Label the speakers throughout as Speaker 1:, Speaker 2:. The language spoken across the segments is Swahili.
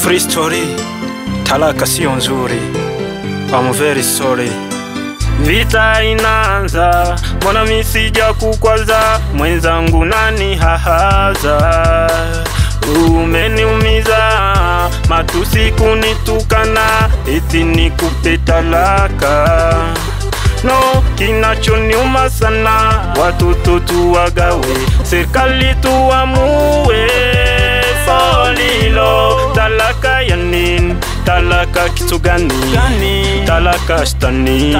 Speaker 1: Free story, talaka sio nzuri. I'm very sorry. Vita inaanza, mbona mimi sija kukwaza, mwenzangu nani hahaza. Umeniumiza, matusi kunitukana, eti nikupe talaka. No, kinachoniuma sana, watoto tuwagawe, serikali tuamue. Folilo, talaka ya nini? Talaka kitu gani? Talaka shtani,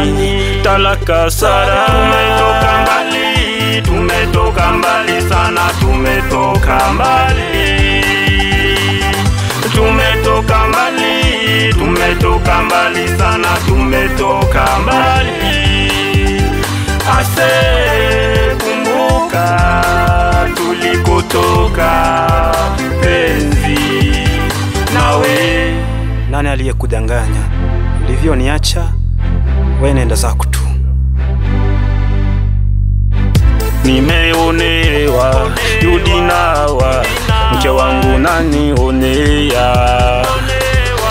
Speaker 1: talaka sara. Tumetoka mbali, tumetoka mbali sana, tumetoka mbali. Tumetoka mbali, tumetoka mbali sana, tumetoka mbali. Ase kumbuka tulikotoka penzi nawe. Nani aliyekudanganya? Ulivyoniacha wewe nenda zako tu. Nimeonewa yudinawa, mke wangu nani onea.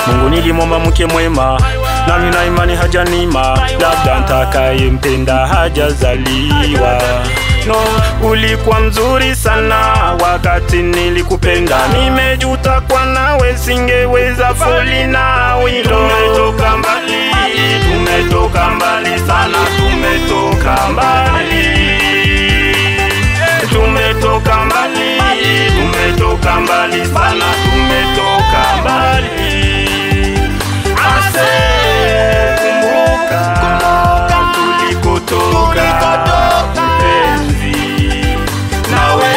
Speaker 1: Mungu nilimwomba mke mwema, nami na imani hajanima, labda nitakayempenda hajazaliwa. No, ulikuwa mzuri sana wakati nilikupenda, nimejuta kwa nawe singeweza fuli na wilo. Tumetoka mbali, tumetoka mbali sana, tumetoka mbali. Tumetoka mbali, tumetoka mbali sana, tumetoka mbali. Ase kumbuka tulikotoka penzi nawe.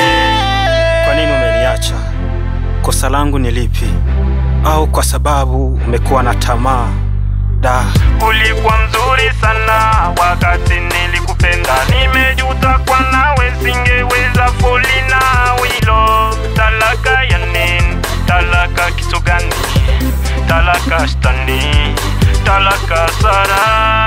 Speaker 1: Kwa nini umeniacha? Kosa langu ni lipi? Au kwa sababu umekuwa na tamaa? Da, ulikuwa mzuri sana wakati nilikupenda, nimejuta kwa nawe singeweza fuli na wilo. Talaka ya nini? Talaka kitu gani? Talaka shtani, talaka sara.